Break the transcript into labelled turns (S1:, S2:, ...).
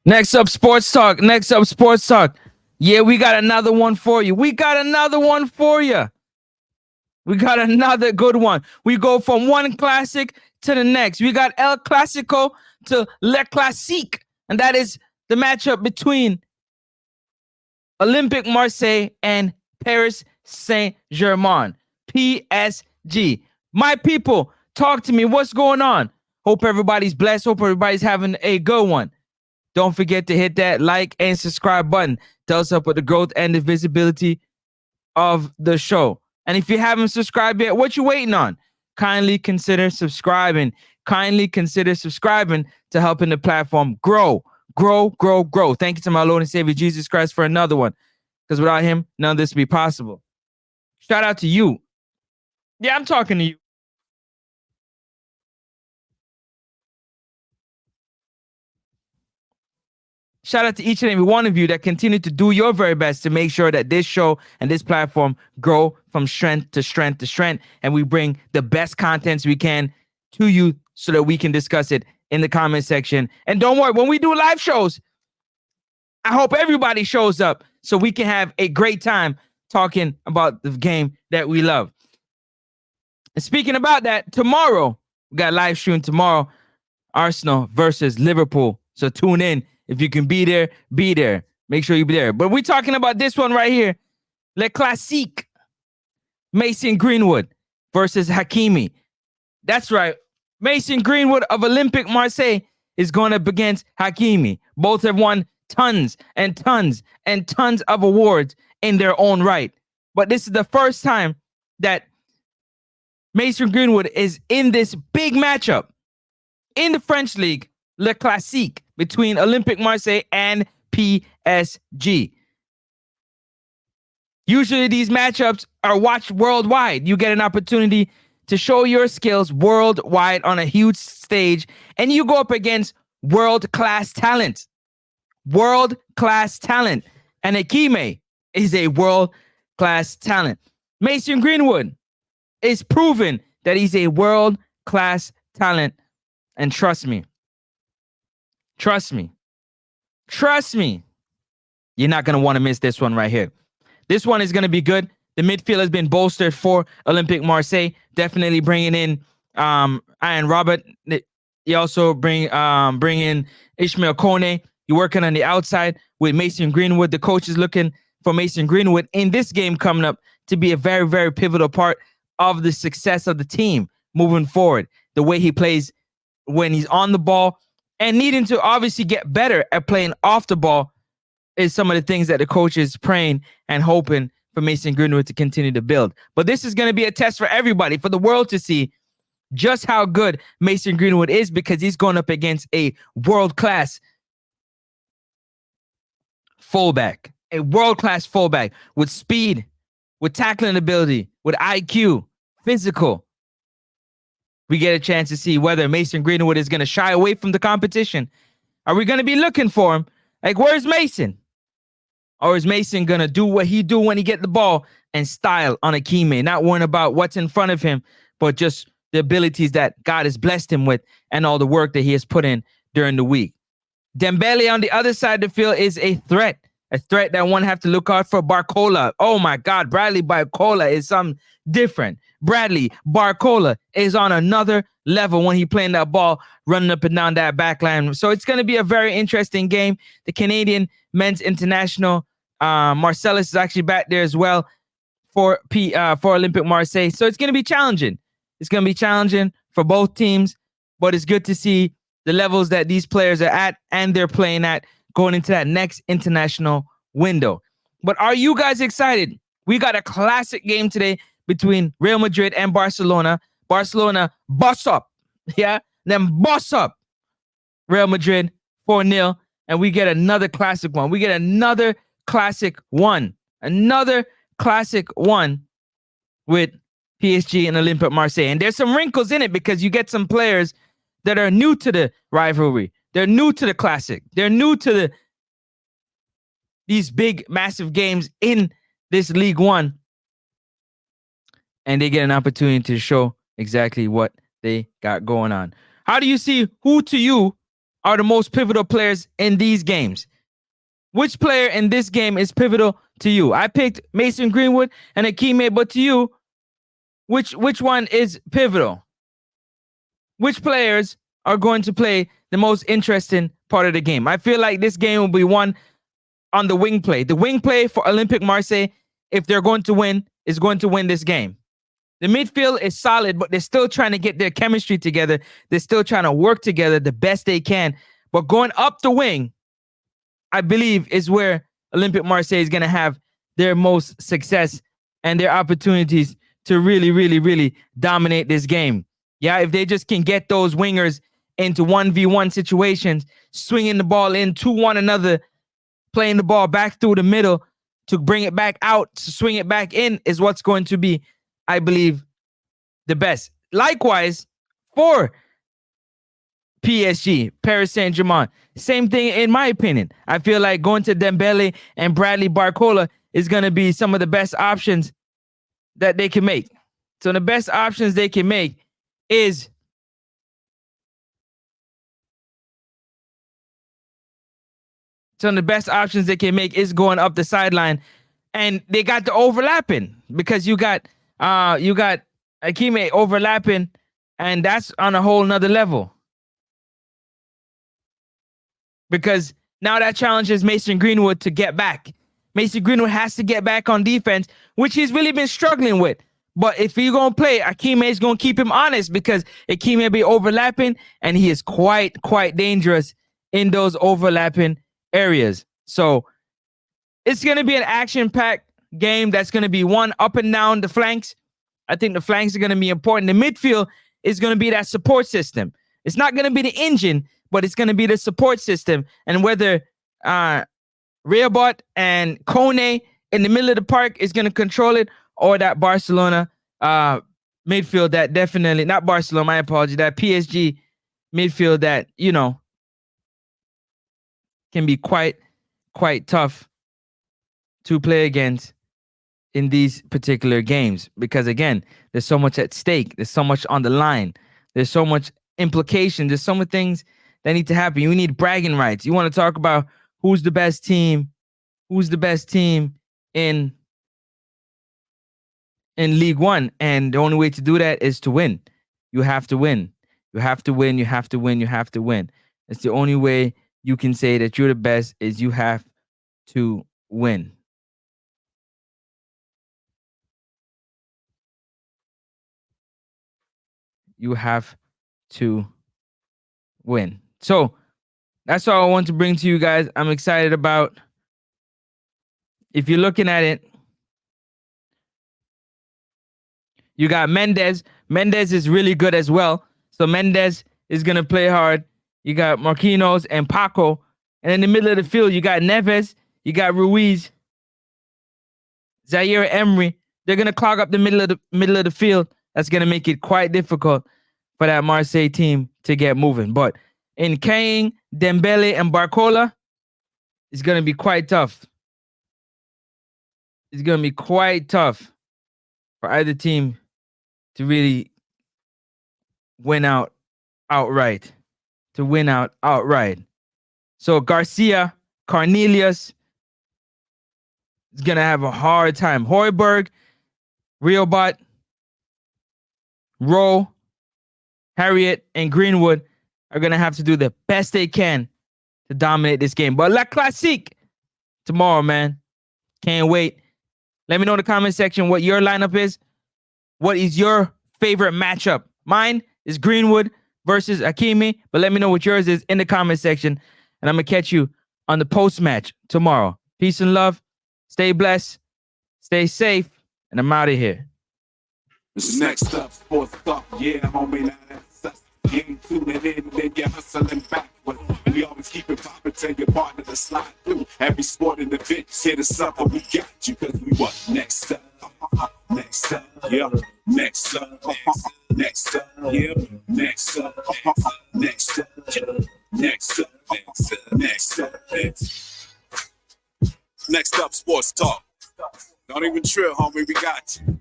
S1: Next up, sports talk. Next up, sports talk. Yeah, we got another one for you. We got another one for you. We got another good one. We go from one classic to the next. We got El Clasico to Le Classique, and that is the matchup between Olympique Marseille and Paris Saint-Germain, PSG. My people, talk to me. What's going on? Hope everybody's blessed. Hope everybody's having a good one. Don't forget to hit that like and subscribe button to help us up with the growth and the visibility of the show. And if you haven't subscribed yet, what you waiting on? Kindly consider subscribing. Kindly consider subscribing to helping the platform grow. Thank you to my Lord and Savior Jesus Christ for another one. Because without him, none of this would be possible. Shout out to you. Yeah, I'm talking to you. Shout out to each and every one of you that continue to do your very best to make sure that this show and this platform grow from strength to strength to strength. And we bring the best contents we can to you so that we can discuss it in the comment section. And don't worry, when we do live shows, I hope everybody shows up so we can have a great time talking about the game that we love. And speaking about that, tomorrow, we got live stream tomorrow, Arsenal versus Liverpool. So tune in. If you can be there, be there. Make sure you be there. But we're talking about this one right here. Le Classique. Mason Greenwood versus Hakimi. That's right. Mason Greenwood of Olympique Marseille is going up against Hakimi. Both have won tons and tons and tons of awards in their own right. But this is the first time that Mason Greenwood is in this big matchup in the French league, Le Classique, between Olympique Marseille and PSG. Usually these matchups are watched worldwide. You get an opportunity to show your skills worldwide on a huge stage, and you go up against world-class talent. World-class talent. And Hakim is a world-class talent. Mason Greenwood is proven that he's a world-class talent. And trust me, you're not going to want to miss this one right here. This one is going to be good. The midfield has been bolstered for Olympique Marseille, definitely bringing in Ian Robert. You also bring in Ishmael Kone. You're working on the outside with Mason Greenwood. The coach is looking for Mason Greenwood in this game coming up to be a very, very pivotal part of the success of the team moving forward. The way he plays when he's on the ball and needing to obviously get better at playing off the ball is some of the things that the coach is praying and hoping for Mason Greenwood to continue to build. But this is going to be a test for everybody, for the world to see just how good Mason Greenwood is, because he's going up against a world-class fullback, with speed, with tackling ability, with IQ, physical. We get a chance to see whether Mason Greenwood is going to shy away from the competition. Are we going to be looking for him? Like, where's Mason? Or is Mason going to do what he do when he get the ball and style on Hakim, not worrying about what's in front of him, but just the abilities that God has blessed him with and all the work that he has put in during the week. Dembele on the other side of the field is a threat that one have to look out for. Barcola. Oh my God, Bradley Barcola is something different. Bradley Barcola is on another level when he playing that ball, running up and down that back line. So it's going to be a very interesting game. The Canadian men's international, Marcellus, is actually back there as well for Olympique Marseille. So it's going to be challenging. It's going to be challenging for both teams, but it's good to see the levels that these players are at and they're playing at going into that next international window. But are you guys excited? We got a classic game today between Real Madrid and Barcelona. Barcelona boss up. Yeah, then boss up Real Madrid 4-0. And we get another classic one. Another classic one with PSG and Olympique Marseille. And there's some wrinkles in it because you get some players that are new to the rivalry. They're new to the classic. They're new to these big, massive games in this League One. And they get an opportunity to show exactly what they got going on. How do you see, who to you are the most pivotal players in these games? Which player in this game is pivotal to you? I picked Mason Greenwood and Hakim, but to you, which one is pivotal? Which players are going to play the most interesting part of the game? I feel like this game will be won on the wing play. The wing play for Olympique Marseille, if they're going to win, is going to win this game. The midfield is solid, but they're still trying to get their chemistry together. They're still trying to work together the best they can. But going up the wing, I believe, is where Olympique Marseille is going to have their most success and their opportunities to really, really, really dominate this game. Yeah, if they just can get those wingers into 1v1 situations, swinging the ball in to one another, playing the ball back through the middle to bring it back out, to swing it back in, is what's going to be, I believe, the best. Likewise, for PSG, Paris Saint-Germain, same thing in my opinion. I feel like going to Dembele and Bradley Barcola is going to be some of the best options that they can make. So the best options they can make is going up the sideline, and they got the overlapping because you got Hakim overlapping, and that's on a whole nother level. Because now that challenges Mason Greenwood to get back. Mason Greenwood has to get back on defense, which he's really been struggling with. But if he's going to play, Hakim is going to keep him honest, because Hakim may be overlapping, and he is quite dangerous in those overlapping areas. So it's going to be an action-packed game that's going to be won up and down the flanks. I think the flanks are going to be important. The midfield is going to be that support system. It's not going to be the engine, but it's going to be the support system. And whether Rabiot and Kone in the middle of the park is going to control it, or that Barcelona midfield that definitely, not Barcelona, my apology, that PSG midfield that, you know, can be quite tough to play against in these particular games. Because again, there's so much at stake. There's so much on the line. There's so much implication. There's so many things that need to happen. You need bragging rights. You want to talk about who's the best team in League One. And the only way to do that is to win. You have to win. You have to win. You have to win. You have to win. It's the only way you can say that you're the best, is you have to win. You have to win. So that's all I want to bring to you guys. I'm excited about, if you're looking at it, you got Mendes. Mendes is really good as well. So Mendes is going to play hard. You got Marquinhos and Paco. And in the middle of the field, you got Neves. You got Ruiz. Zaire Emery. They're going to clog up the middle of the field. That's going to make it quite difficult for that Marseille team to get moving. But in Kane, Dembele, and Barcola, it's going to be quite tough. It's going to be quite tough for either team to really win out outright. So Garcia, Cornelius is going to have a hard time. Højbjerg, Rabiot, Rowe, Harriet, and Greenwood are going to have to do the best they can to dominate this game. But La Classique tomorrow, man. Can't wait. Let me know in the comment section what your lineup is. What is your favorite matchup? Mine is Greenwood versus Hakimi, but let me know what yours is in the comment section, and I'm going to catch you on the post-match tomorrow. Peace and love. Stay blessed. Stay safe, and I'm out of here.
S2: Next up, sports talk, yeah, homie, now that's us. You ain't tuning in, then you're hustling backwards. We always keep it poppin', tell your partner to slide through. Every sporting event, hit us up, and we got you, cause we what? Next up, next up, yeah, next up, next up, yeah, next up, next up, next up, next up, next up, sports talk. Don't even trip, homie, we got you.